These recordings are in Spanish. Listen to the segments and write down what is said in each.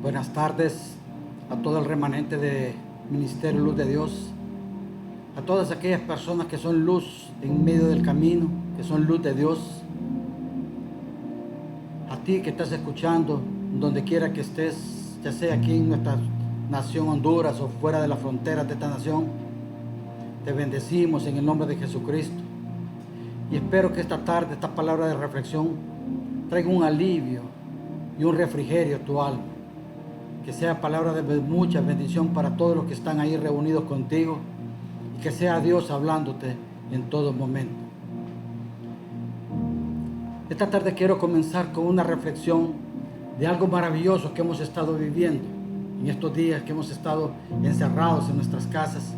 Buenas tardes a todo el remanente de Ministerio Luz de Dios, a todas aquellas personas que son luz en medio del camino, que son luz de Dios, a ti que estás escuchando, donde quiera que estés, ya sea aquí en nuestra nación Honduras o fuera de las fronteras de esta nación, te bendecimos en el nombre de Jesucristo. Y espero que esta tarde, esta palabra de reflexión, traiga un alivio y un refrigerio a tu alma. Que sea palabra de mucha bendición para todos los que están ahí reunidos contigo. Y que sea Dios hablándote en todo momento. Esta tarde quiero comenzar con una reflexión de algo maravilloso que hemos estado viviendo en estos días que hemos estado encerrados en nuestras casas.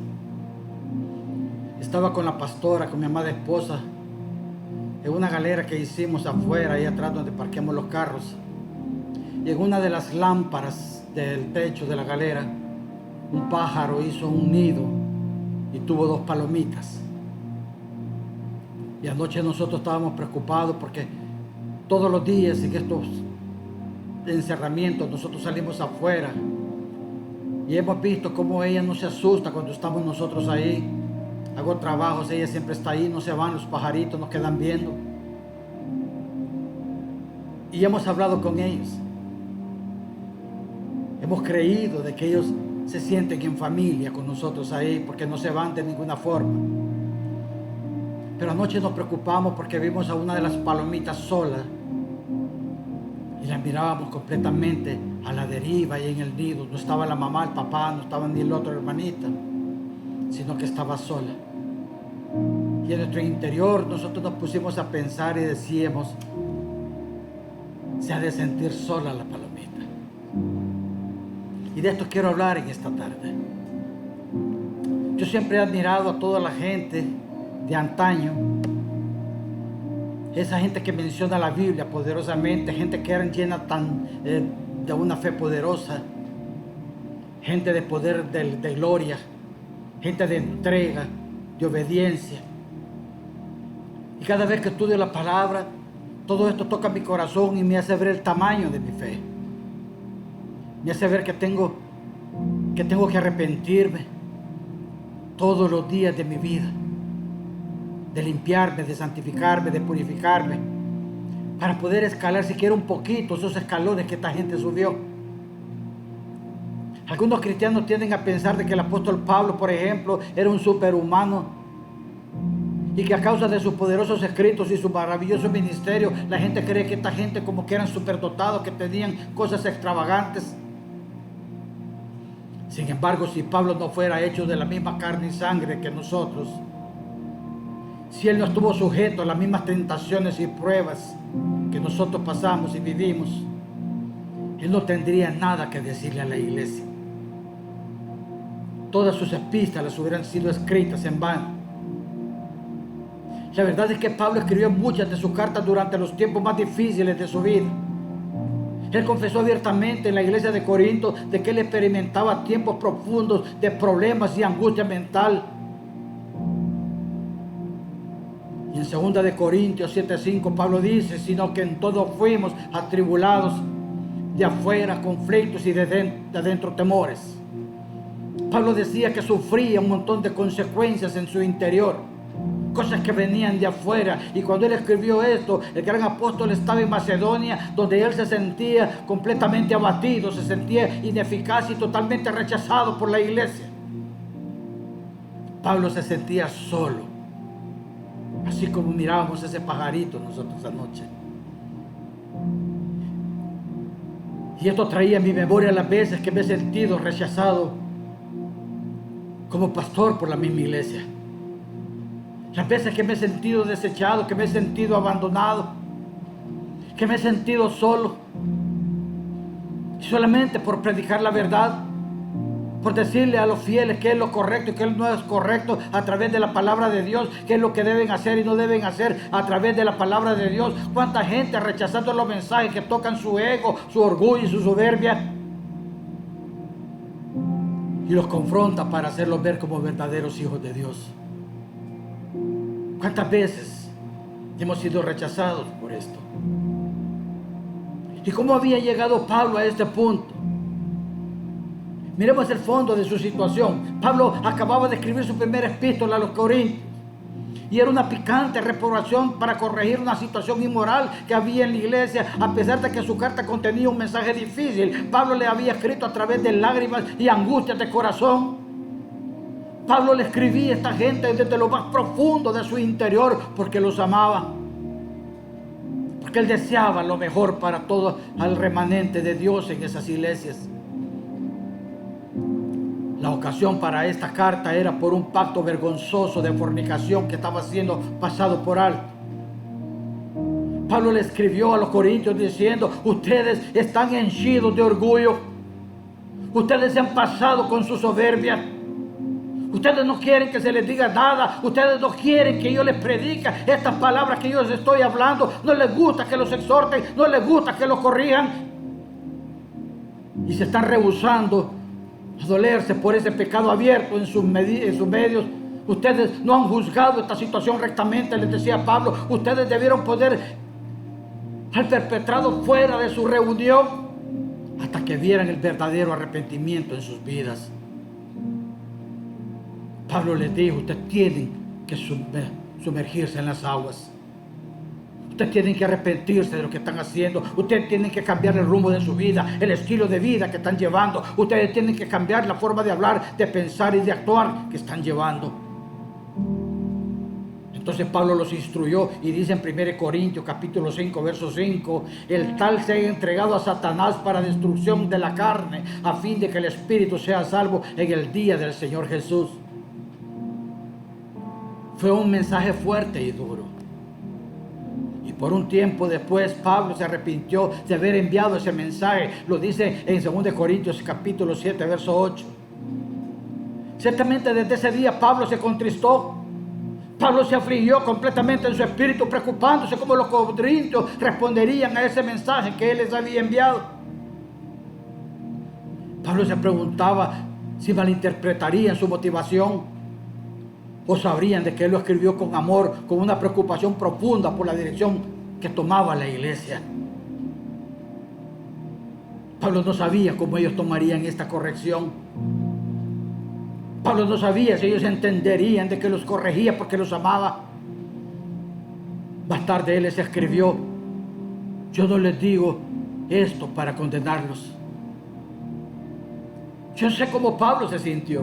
Estaba con la pastora, con mi amada esposa, en una galera que hicimos afuera, ahí atrás donde parqueamos los carros. Y en una de las lámparas del techo de la galera, un pájaro hizo un nido y tuvo 2 palomitas. Y anoche nosotros estábamos preocupados porque todos los días en estos encerramientos nosotros salimos afuera y hemos visto cómo ella no se asusta cuando estamos nosotros ahí. Hago trabajos, ella siempre está ahí, no se van, los pajaritos nos quedan viendo. Y hemos hablado con ellos. Hemos creído de que ellos se sienten en familia con nosotros ahí porque no se van de ninguna forma. Pero anoche nos preocupamos porque vimos a una de las palomitas sola y la mirábamos completamente a la deriva y en el nido. No estaba la mamá, el papá, no estaba ni el otro hermanita, sino que estaba sola. Y en nuestro interior nosotros nos pusimos a pensar y decíamos, se ha de sentir sola la palomita. Y de esto quiero hablar en esta tarde. Yo siempre he admirado a toda la gente de antaño, esa gente que menciona la Biblia poderosamente, gente que eran llenas de una fe poderosa, gente de poder, de gloria, gente de entrega, de obediencia. Y cada vez que estudio la palabra, todo esto toca mi corazón y me hace ver el tamaño de mi fe. Me hace ver que tengo que arrepentirme todos los días de mi vida, de limpiarme, de santificarme, de purificarme, para poder escalar siquiera un poquito esos escalones que esta gente subió. Algunos cristianos tienden a pensar de que el apóstol Pablo, por ejemplo, era un superhumano y que a causa de sus poderosos escritos y su maravilloso ministerio, la gente cree que esta gente como que eran superdotados, que tenían cosas extravagantes. Sin embargo, si Pablo no fuera hecho de la misma carne y sangre que nosotros, si él no estuvo sujeto a las mismas tentaciones y pruebas que nosotros pasamos y vivimos, él no tendría nada que decirle a la iglesia. Todas sus epístolas hubieran sido escritas en vano. La verdad es que Pablo escribió muchas de sus cartas durante los tiempos más difíciles de su vida. Él confesó abiertamente en la iglesia de Corinto de que él experimentaba tiempos profundos de problemas y angustia mental. Y en 2 de Corintios 7:5 Pablo dice, sino que en todo fuimos atribulados, de afuera conflictos y de adentro temores. Pablo decía que sufría un montón de consecuencias en su interior, cosas que venían de afuera. Y cuando él escribió esto, el gran apóstol estaba en Macedonia, donde él se sentía completamente abatido, se sentía ineficaz y totalmente rechazado por la iglesia. Pablo se sentía solo, así como mirábamos ese pajarito nosotros anoche. Y esto traía a mi memoria las veces que me he sentido rechazado como pastor por la misma iglesia. Las veces que me he sentido desechado, que me he sentido abandonado, que me he sentido solo. Y solamente por predicar la verdad, por decirle a los fieles qué es lo correcto y qué no es correcto a través de la palabra de Dios, qué es lo que deben hacer y no deben hacer a través de la palabra de Dios. Cuánta gente rechazando los mensajes que tocan su ego, su orgullo y su soberbia, y los confronta para hacerlos ver como verdaderos hijos de Dios. ¿Cuántas veces hemos sido rechazados por esto? ¿Y cómo había llegado Pablo a este punto? Miremos el fondo de su situación. Pablo acababa de escribir su primera epístola a los Corintios. Y era una picante reprobación para corregir una situación inmoral que había en la iglesia, a pesar de que su carta contenía un mensaje difícil. Pablo le había escrito a través de lágrimas y angustias de corazón. Pablo le escribía a esta gente desde lo más profundo de su interior porque los amaba. Porque él deseaba lo mejor para todo el remanente de Dios en esas iglesias. La ocasión para esta carta era por un pacto vergonzoso de fornicación que estaba siendo pasado por alto. Pablo le escribió a los corintios diciendo: ustedes están henchidos de orgullo. Ustedes se han pasado con su soberbia. Ustedes no quieren que se les diga nada. Ustedes no quieren que yo les predique estas palabras que yo les estoy hablando. No les gusta que los exhorten. No les gusta que los corrijan. Y se están rehusando a dolerse por ese pecado abierto en sus medios. Ustedes no han juzgado esta situación rectamente, les decía Pablo. Ustedes debieron poder al perpetrado fuera de su reunión hasta que vieran el verdadero arrepentimiento en sus vidas. Pablo les dijo: ustedes tienen que sumergirse en las aguas. Ustedes tienen que arrepentirse de lo que están haciendo. Ustedes tienen que cambiar el rumbo de su vida, el estilo de vida que están llevando. Ustedes tienen que cambiar la forma de hablar, de pensar y de actuar que están llevando. Entonces Pablo los instruyó y dice en 1 Corintios capítulo 5, verso 5: el tal se ha entregado a Satanás para destrucción de la carne, a fin de que el espíritu sea salvo en el día del Señor Jesús. Fue un mensaje fuerte y duro. Por un tiempo después Pablo se arrepintió de haber enviado ese mensaje. Lo dice en 2 Corintios capítulo 7 verso 8. Ciertamente desde ese día Pablo se contristó. Pablo se afligió completamente en su espíritu, preocupándose cómo los corintios responderían a ese mensaje que él les había enviado. Pablo se preguntaba si malinterpretarían su motivación o sabrían de que él lo escribió con amor, con una preocupación profunda por la dirección que tomaba la iglesia. Pablo no sabía cómo ellos tomarían esta corrección. Pablo no sabía si ellos entenderían de que los corregía porque los amaba. Más tarde él les escribió: yo no les digo esto para condenarlos. Yo sé cómo Pablo se sintió,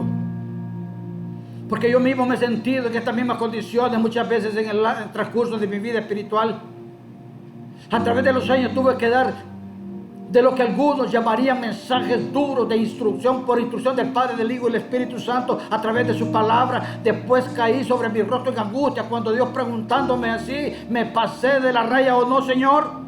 porque yo mismo me he sentido en estas mismas condiciones muchas veces en el transcurso de mi vida espiritual. A través de los años tuve que dar de lo que algunos llamarían mensajes duros de instrucción, por instrucción del Padre, del Hijo y del Espíritu Santo, a través de su palabra. Después caí sobre mi rostro en angustia cuando Dios, preguntándome así: ¿me pasé de la raya o no, Señor?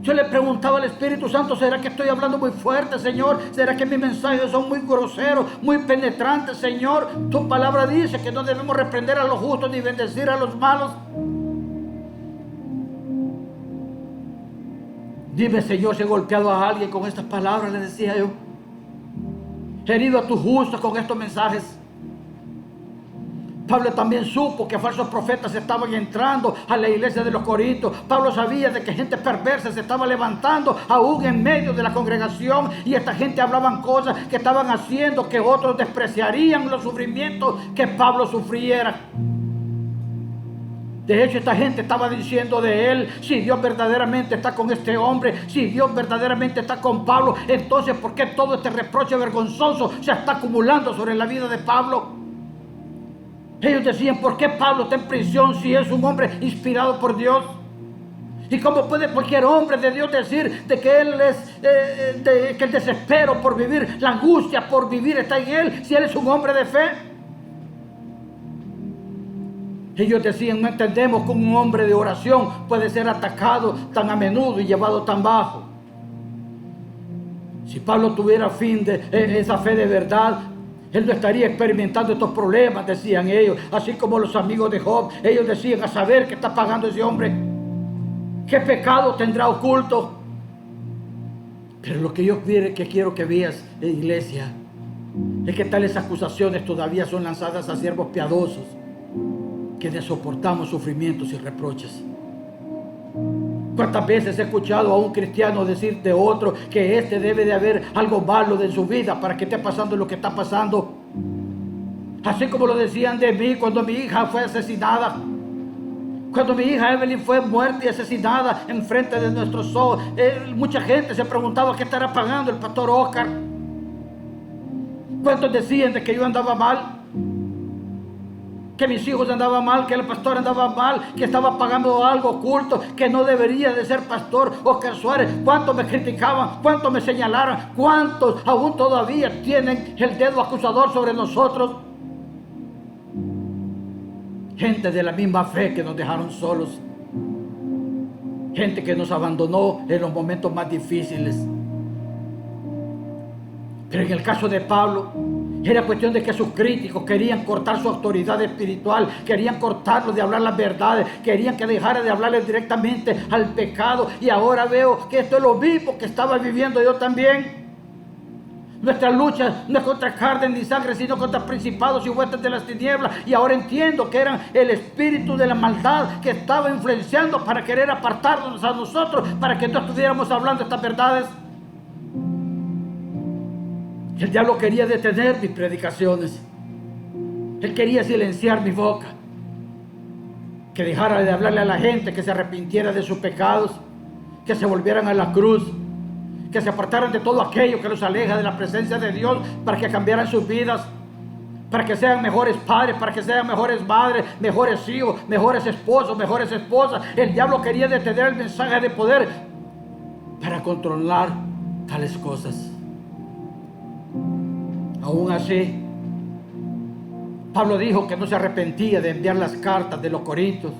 Yo le preguntaba al Espíritu Santo: ¿será que estoy hablando muy fuerte, Señor? ¿Será que mis mensajes son muy groseros, muy penetrantes, Señor? Tu palabra dice que no debemos reprender a los justos ni bendecir a los malos. Dime, Señor, si he golpeado a alguien con estas palabras, le decía yo. He herido a tus justos con estos mensajes. Pablo también supo que falsos profetas estaban entrando a la iglesia de los Corintios. Pablo sabía de que gente perversa se estaba levantando aún en medio de la congregación, y esta gente hablaban cosas que estaban haciendo que otros despreciarían los sufrimientos que Pablo sufriera. De hecho, esta gente estaba diciendo de él: si Dios verdaderamente está con este hombre, si Dios verdaderamente está con Pablo, entonces ¿por qué todo este reproche vergonzoso se está acumulando sobre la vida de Pablo? Ellos decían: ¿por qué Pablo está en prisión si es un hombre inspirado por Dios? ¿Y cómo puede cualquier hombre de Dios decir de que él es, que el desespero por vivir, la angustia por vivir está en él, si él es un hombre de fe? Ellos decían: no entendemos cómo un hombre de oración puede ser atacado tan a menudo y llevado tan bajo. Si Pablo tuviera esa fe de verdad, él no estaría experimentando estos problemas, decían ellos. Así como los amigos de Job, ellos decían: a saber qué está pagando ese hombre, qué pecado tendrá oculto. Pero lo que yo quiero que veas, iglesia, es que tales acusaciones todavía son lanzadas a siervos piadosos, que soportamos sufrimientos y reproches. ¿Cuántas veces he escuchado a un cristiano decir de otro que este debe de haber algo malo en su vida para que esté pasando lo que está pasando? Así como lo decían de mí cuando mi hija fue asesinada. Cuando mi hija Evelyn fue muerta y asesinada en frente de nuestros ojos, mucha gente se preguntaba qué estará pagando el pastor Oscar. ¿Cuántos decían de que yo andaba mal? Que mis hijos andaban mal, que el pastor andaba mal, que estaba pagando algo oculto, que no debería de ser pastor Oscar Suárez. ¿Cuántos me criticaban? ¿Cuántos me señalaron? ¿Cuántos aún todavía tienen el dedo acusador sobre nosotros? Gente de la misma fe que nos dejaron solos. Gente que nos abandonó en los momentos más difíciles. Pero en el caso de Pablo, era cuestión de que sus críticos querían cortar su autoridad espiritual, querían cortarlo de hablar las verdades, querían que dejara de hablarle directamente al pecado. Y ahora veo que esto es lo mismo que estaba viviendo yo también. Nuestra lucha no es contra carne ni sangre, sino contra principados y huestes de las tinieblas. Y ahora entiendo que eran el espíritu de la maldad que estaba influenciando para querer apartarnos a nosotros, para que no estuviéramos hablando estas verdades. El diablo quería detener mis predicaciones. Él quería silenciar mi boca. Que dejara de hablarle a la gente, que se arrepintiera de sus pecados, que se volvieran a la cruz, que se apartaran de todo aquello que los aleja de la presencia de Dios, para que cambiaran sus vidas, para que sean mejores padres, para que sean mejores madres, mejores hijos, mejores esposos, mejores esposas. El diablo quería detener el mensaje de poder para controlar tales cosas. Aún así, Pablo dijo que no se arrepentía de enviar las cartas de los Corintios.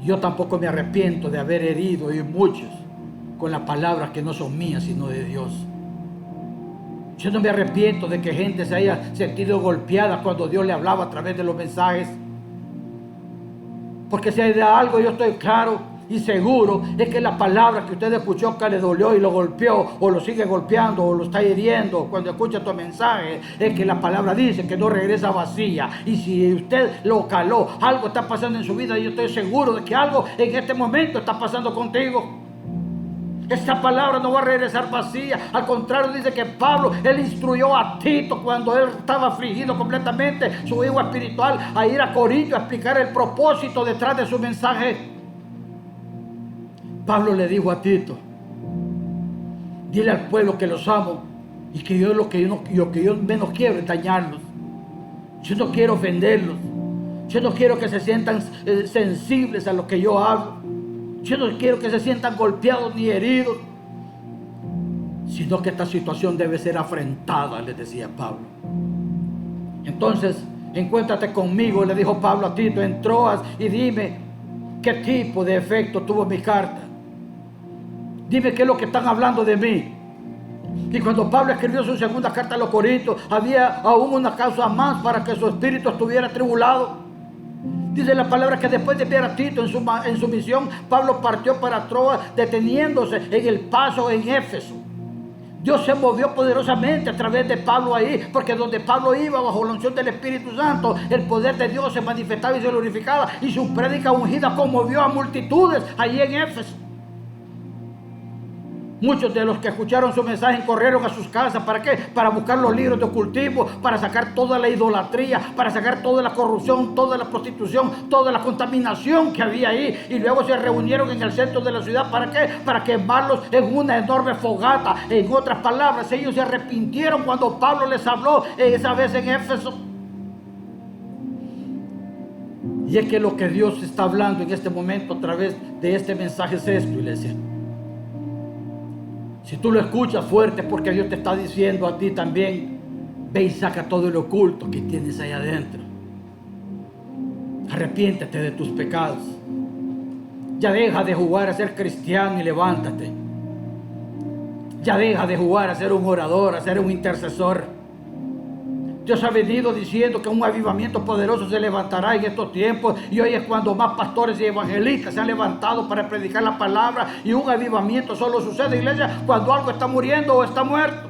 Yo tampoco me arrepiento de haber herido y muchos con las palabras que no son mías sino de Dios. Yo no me arrepiento de que gente se haya sentido golpeada cuando Dios le hablaba a través de los mensajes. Porque si hay de algo yo estoy claro y seguro, es que la palabra que usted escuchó que le dolió y lo golpeó, o lo sigue golpeando, o lo está hiriendo cuando escucha tu mensaje, es que la palabra dice que no regresa vacía. Y si usted lo caló, algo está pasando en su vida, y yo estoy seguro de que algo en este momento está pasando contigo. Esta palabra no va a regresar vacía. Al contrario, dice que Pablo, él instruyó a Tito cuando él estaba afligido completamente, su hijo espiritual, a ir a Corinto a explicar el propósito detrás de su mensaje. Pablo le dijo a Tito: dile al pueblo que los amo y que yo lo que yo menos quiero es dañarlos. Yo no quiero ofenderlos. Yo no quiero que se sientan sensibles a lo que yo hago. Yo no quiero que se sientan golpeados ni heridos, sino que esta situación debe ser afrentada, les decía Pablo. Entonces, encuéntrate conmigo, le dijo Pablo a Tito, en Troas, y dime qué tipo de efecto tuvo mi carta. Dime qué es lo que están hablando de mí. Y cuando Pablo escribió su segunda carta a los Corintios, había aún una causa más para que su espíritu estuviera atribulado. Dice la palabra que después de ver a Tito en su misión, Pablo partió para Troas, deteniéndose en el paso en Éfeso. Dios se movió poderosamente a través de Pablo ahí, porque donde Pablo iba bajo la unción del Espíritu Santo, el poder de Dios se manifestaba y se glorificaba, y su prédica ungida conmovió a multitudes allí en Éfeso. Muchos de los que escucharon su mensaje corrieron a sus casas. ¿Para qué? Para buscar los libros de ocultismo, para sacar toda la idolatría, para sacar toda la corrupción, toda la prostitución, toda la contaminación que había ahí. Y luego se reunieron en el centro de la ciudad. ¿Para qué? Para quemarlos en una enorme fogata. En otras palabras, ellos se arrepintieron cuando Pablo les habló esa vez en Éfeso. Y es que lo que Dios está hablando en este momento a través de este mensaje es esto, iglesia. Si tú lo escuchas fuerte, es porque Dios te está diciendo a ti también: ve y saca todo el oculto que tienes ahí adentro. Arrepiéntete de tus pecados. Ya deja de jugar a ser cristiano y levántate. Ya deja de jugar a ser un orador, a ser un intercesor. Dios ha venido diciendo que un avivamiento poderoso se levantará en estos tiempos, y hoy es cuando más pastores y evangelistas se han levantado para predicar la palabra. Y un avivamiento solo sucede, iglesia, cuando algo está muriendo o está muerto.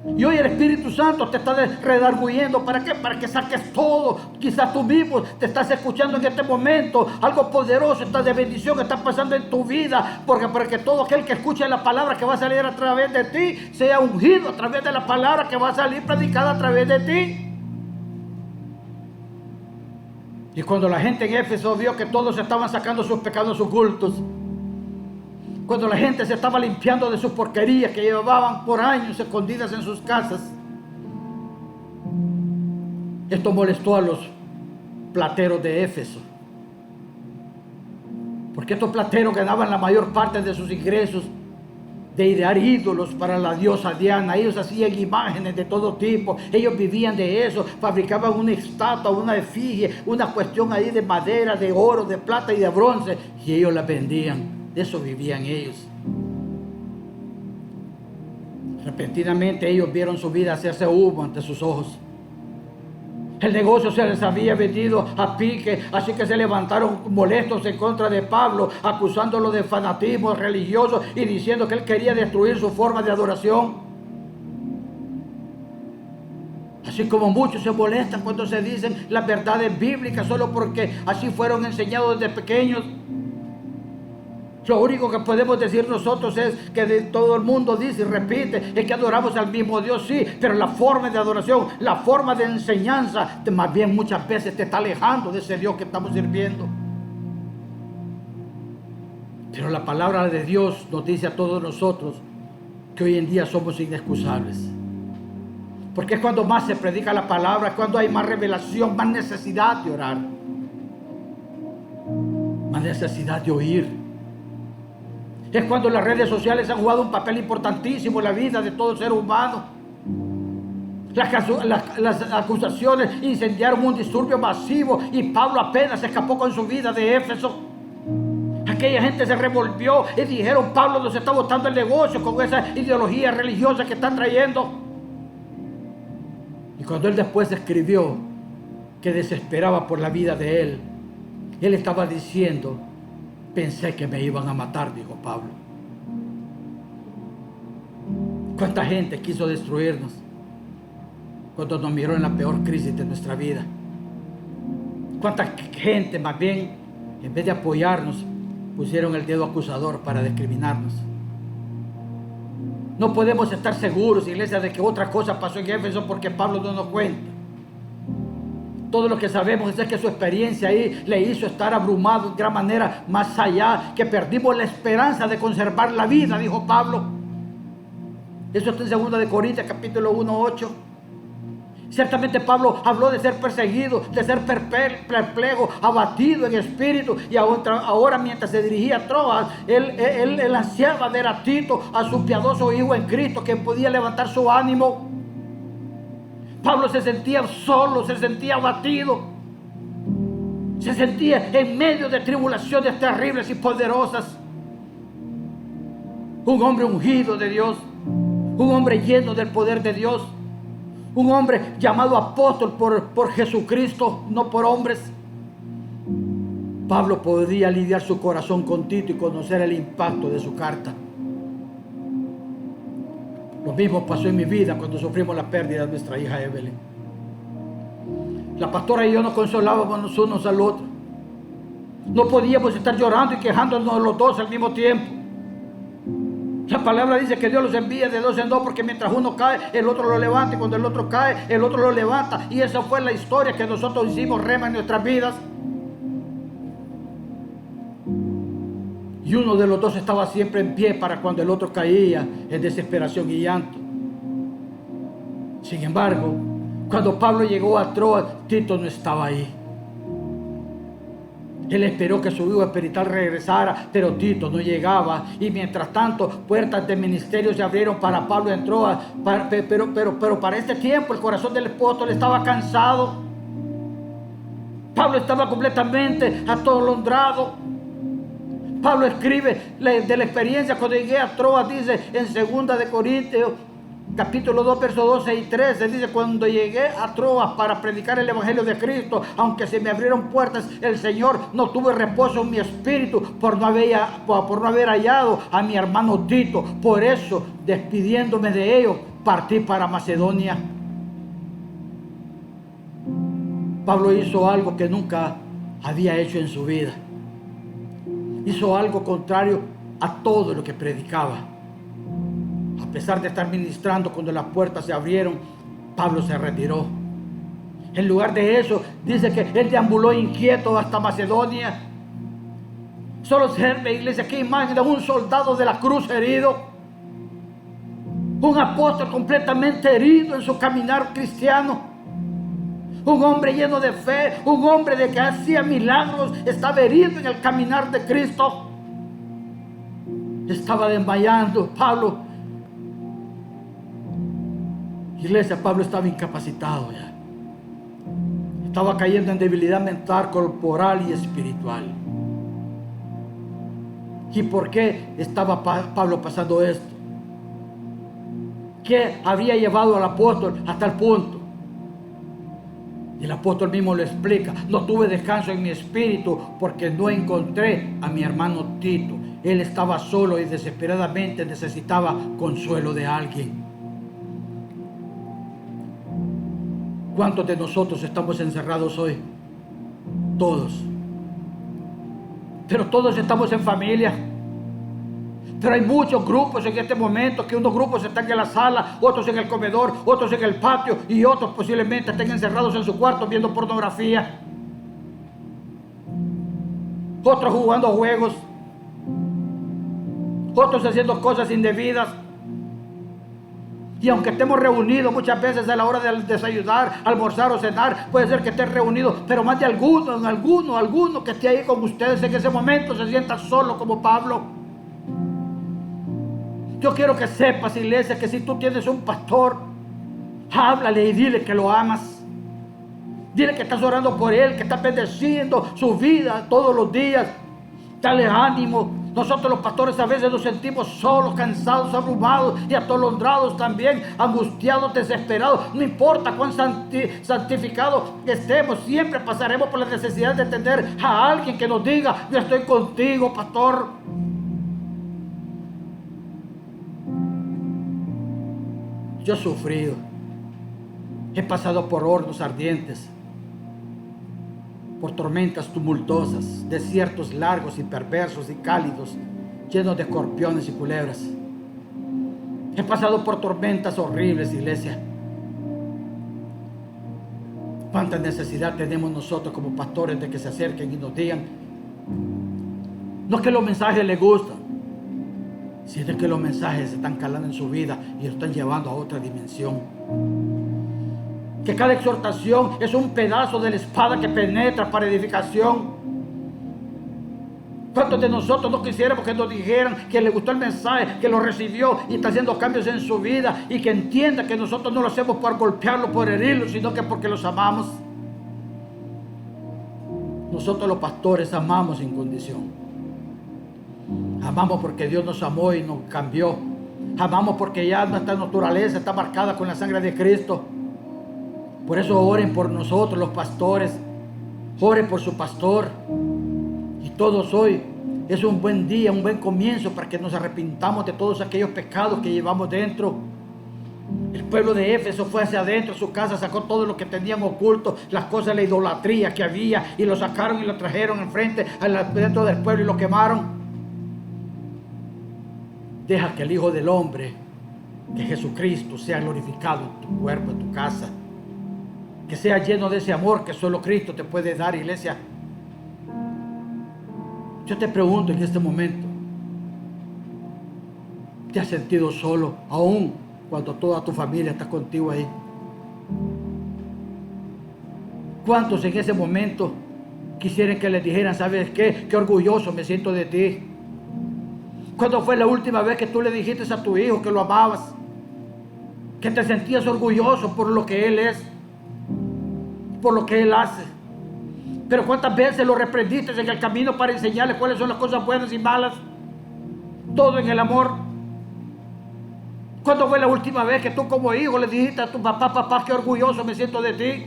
Y hoy el Espíritu Santo te está redarguyendo. ¿Para qué? Para que saques todo. Quizás tú mismo te estás escuchando en este momento. Algo poderoso está de bendición que está pasando en tu vida. Porque para que todo aquel que escuche la palabra que va a salir a través de ti sea ungido a través de la palabra que va a salir predicada a través de ti. Y cuando la gente en Éfeso vio que todos estaban sacando sus pecados ocultos, cuando la gente se estaba limpiando de sus porquerías que llevaban por años escondidas en sus casas, esto molestó a los plateros de Éfeso. Porque estos plateros ganaban la mayor parte de sus ingresos de idear ídolos para la diosa Diana. Ellos hacían imágenes de todo tipo. Ellos vivían de eso. Fabricaban una estatua, una efigie, una cuestión ahí de madera, de oro, de plata y de bronce. Y ellos la vendían. De eso vivían ellos. Repentinamente ellos vieron su vida hacerse humo ante sus ojos. El negocio se les había vendido a pique, así que se levantaron molestos en contra de Pablo, acusándolo de fanatismo religioso y diciendo que él quería destruir su forma de adoración. Así como muchos se molestan cuando se dicen las verdades bíblicas solo porque así fueron enseñados desde pequeños. Lo único que podemos decir nosotros es que todo el mundo dice y repite es que adoramos al mismo Dios, sí, pero la forma de adoración, la forma de enseñanza, más bien muchas veces te está alejando de ese Dios que estamos sirviendo. Pero la palabra de Dios nos dice a todos nosotros que hoy en día somos inexcusables. Porque es cuando más se predica la palabra, es cuando hay más revelación, más necesidad de orar, más necesidad de oír. Es cuando las redes sociales han jugado un papel importantísimo en la vida de todo ser humano. Las acusaciones incendiaron un disturbio masivo y Pablo apenas escapó con su vida de Éfeso. Aquella gente se revolvió y dijeron: Pablo nos está botando el negocio con esa ideología religiosa que están trayendo. Y cuando él después escribió que desesperaba por la vida de él estaba diciendo: pensé que me iban a matar, dijo Pablo. ¿Cuánta gente quiso destruirnos cuando nos miró en la peor crisis de nuestra vida? ¿Cuánta gente más bien, en vez de apoyarnos, pusieron el dedo acusador para discriminarnos? No podemos estar seguros, iglesia, de que otra cosa pasó en Éfeso porque Pablo no nos cuenta. Todo lo que sabemos es que su experiencia ahí le hizo estar abrumado de gran manera, más allá, que perdimos la esperanza de conservar la vida, dijo Pablo. Eso está en 2 Corintios capítulo 1:8. Ciertamente Pablo habló de ser perseguido, de ser perplejo, abatido en espíritu, y ahora mientras se dirigía a Troas, él ansiaba ver a Tito, a su piadoso hijo en Cristo, que podía levantar su ánimo. Pablo se sentía solo, se sentía abatido, se sentía en medio de tribulaciones terribles y poderosas. Un hombre ungido de Dios, un hombre lleno del poder de Dios, un hombre llamado apóstol por Jesucristo, no por hombres. Pablo podía lidiar su corazón con Tito y conocer el impacto de su carta. Lo mismo pasó en mi vida cuando sufrimos la pérdida de nuestra hija Evelyn. La pastora y yo nos consolábamos unos al otro. No podíamos estar llorando y quejándonos los dos al mismo tiempo. La palabra dice que Dios los envía de dos en dos, porque mientras uno cae, el otro lo levanta, y cuando el otro cae, el otro lo levanta. Y esa fue la historia que nosotros hicimos rema en nuestras vidas. Y uno de los dos estaba siempre en pie para cuando el otro caía en desesperación y llanto. Sin embargo, cuando Pablo llegó a Troas, Tito no estaba ahí. Él esperó que su hijo espiritual regresara, pero Tito no llegaba. Y mientras tanto, puertas de ministerio se abrieron para Pablo en Troas. Pero para este tiempo, el corazón del apóstol estaba cansado. Pablo estaba completamente atolondrado. Pablo escribe de la experiencia cuando llegué a Troas, dice en 2 Corintios capítulo 2, versos 12 y 13, dice: cuando llegué a Troas para predicar el evangelio de Cristo, aunque se me abrieron puertas, el Señor no tuve reposo en mi espíritu por no haber hallado a mi hermano Tito. Por eso, despidiéndome de ellos, partir para Macedonia, Pablo hizo algo que nunca había hecho en su vida. Hizo algo contrario a todo lo que predicaba. A pesar de estar ministrando, cuando las puertas se abrieron, Pablo se retiró. En lugar de eso, dice que él deambuló inquieto hasta Macedonia. Solo observe, iglesia, qué imagen de un soldado de la cruz herido. Un apóstol completamente herido en su caminar cristiano. Un hombre lleno de fe, un hombre de que hacía milagros, estaba herido en el caminar de Cristo. Estaba desmayando Pablo. Iglesia, Pablo estaba incapacitado ya. Estaba cayendo en debilidad mental, corporal y espiritual. ¿Y por qué estaba Pablo pasando esto? ¿Qué había llevado al apóstol hasta el punto? Y el apóstol mismo lo explica: no tuve descanso en mi espíritu porque no encontré a mi hermano Tito. Él estaba solo y desesperadamente necesitaba consuelo de alguien. ¿Cuántos de nosotros estamos encerrados hoy? Todos. Pero todos estamos en familia. Pero hay muchos grupos en este momento, que unos grupos están en la sala, otros en el comedor, otros en el patio, y otros posiblemente estén encerrados en su cuarto viendo pornografía. Otros jugando juegos. Otros haciendo cosas indebidas. Y aunque estemos reunidos muchas veces a la hora de desayunar, almorzar o cenar, puede ser que estén reunidos, pero más de alguno que esté ahí con ustedes en ese momento se sienta solo como Pablo. Yo quiero que sepas, iglesia, que si tú tienes un pastor, háblale y dile que lo amas. Dile que estás orando por él, que estás bendeciendo su vida todos los días. Dale ánimo. Nosotros los pastores a veces nos sentimos solos, cansados, abrumados y atolondrados también, angustiados, desesperados. No importa cuán santificados estemos, siempre pasaremos por la necesidad de tener a alguien que nos diga: yo estoy contigo, pastor. Yo he sufrido, he pasado por hornos ardientes, por tormentas tumultuosas, desiertos largos y perversos y cálidos, llenos de escorpiones y culebras. He pasado por tormentas horribles, iglesia. ¿Cuánta necesidad tenemos nosotros como pastores de que se acerquen y nos digan? No es que los mensajes les gustan, sino que los mensajes se están calando en su vida y lo están llevando a otra dimensión. Que cada exhortación es un pedazo de la espada que penetra para edificación. ¿Cuántos de nosotros no quisiéramos que nos dijeran que le gustó el mensaje, que lo recibió y está haciendo cambios en su vida, y que entienda que nosotros no lo hacemos por golpearlo, por herirlo, sino que porque los amamos? Nosotros los pastores amamos sin condición. Amamos porque Dios nos amó y nos cambió. Amamos porque ya nuestra naturaleza está marcada con la sangre de Cristo. Por eso oren por nosotros los pastores. Oren por su pastor. Y todos hoy es un buen día, un buen comienzo para que nos arrepintamos de todos aquellos pecados que llevamos dentro. El pueblo de Éfeso fue hacia adentro, su casa, sacó todo lo que tenían oculto, las cosas de la idolatría que había, y lo sacaron y lo trajeron enfrente, dentro del pueblo, y lo quemaron. Deja que el Hijo del Hombre, que Jesucristo, sea glorificado en tu cuerpo, en tu casa. Que sea lleno de ese amor que solo Cristo te puede dar, iglesia. Yo te pregunto en este momento, ¿te has sentido solo aún cuando toda tu familia está contigo ahí? ¿Cuántos en ese momento quisieran que les dijeran: ¿sabes qué? Qué orgulloso me siento de ti? ¿Cuándo fue la última vez que tú le dijiste a tu hijo que lo amabas? Que te sentías orgulloso por lo que él es, por lo que él hace. Pero ¿cuántas veces lo reprendiste en el camino para enseñarle cuáles son las cosas buenas y malas? Todo en el amor. ¿Cuándo fue la última vez que tú como hijo le dijiste a tu papá: papá, qué orgulloso me siento de ti?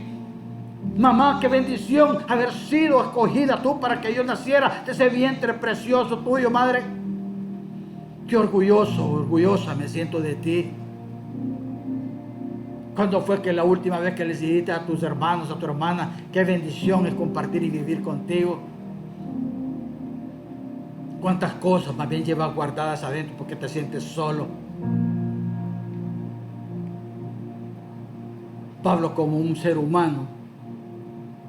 Mamá, qué bendición haber sido escogida tú para que yo naciera de ese vientre precioso tuyo, madre. Qué orgullosa me siento de ti. ¿Cuándo fue que la última vez que les dijiste a tus hermanos, a tu hermana, qué bendición es compartir y vivir contigo? ¿Cuántas cosas más bien llevas guardadas adentro porque te sientes solo? Pablo, como un ser humano,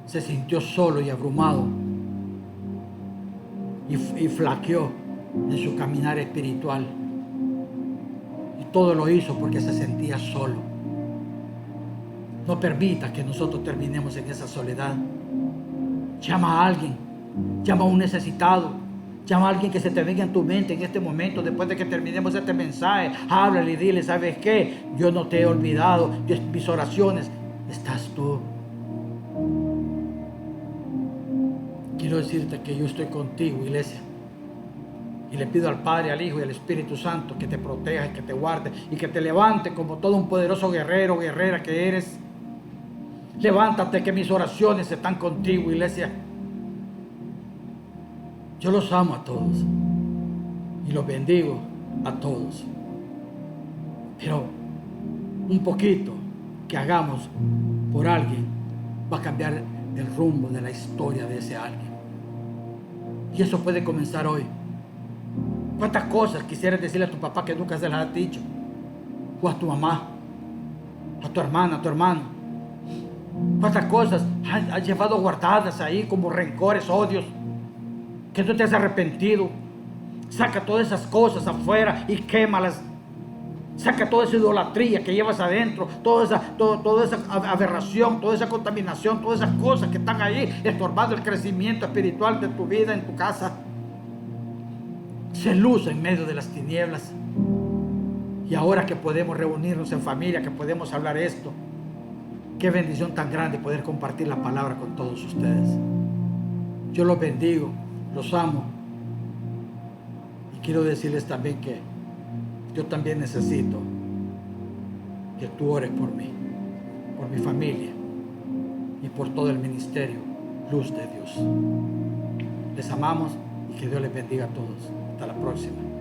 se sintió solo y abrumado y flaqueó en su caminar espiritual. Y todo lo hizo porque se sentía solo. No permita que nosotros terminemos en esa soledad. Llama a alguien, llama a un necesitado, llama a alguien que se te venga en tu mente en este momento, después de que terminemos este mensaje. Háblale y dile, ¿sabes qué? Yo no te he olvidado de mis oraciones. Estás tú. Quiero decirte que yo estoy contigo, iglesia. Y le pido al Padre, al Hijo y al Espíritu Santo que te proteja y que te guarde y que te levante como todo un poderoso guerrero, guerrera que eres. Levántate, que mis oraciones están contigo, iglesia. Yo los amo a todos y los bendigo a todos. Pero un poquito que hagamos por alguien va a cambiar el rumbo de la historia de ese alguien. Y eso puede comenzar hoy. ¿Cuántas cosas quisieras decirle a tu papá que nunca se las has dicho? O a tu mamá, a tu hermana, a tu hermano. ¿Cuántas cosas has llevado guardadas ahí como rencores, odios, que tú te has arrepentido? Saca todas esas cosas afuera y quémalas. Saca toda esa idolatría que llevas adentro, toda esa aberración, toda esa contaminación, todas esas cosas que están ahí estorbando el crecimiento espiritual de tu vida en tu casa. Se luce en medio de las tinieblas. Y ahora que podemos reunirnos en familia, que podemos hablar esto, qué bendición tan grande poder compartir la palabra con todos ustedes. Yo los bendigo, los amo. Y quiero decirles también que yo también necesito que tú ores por mí, por mi familia y por todo el ministerio Luz de Dios. Les amamos y que Dios les bendiga a todos. Hasta la próxima.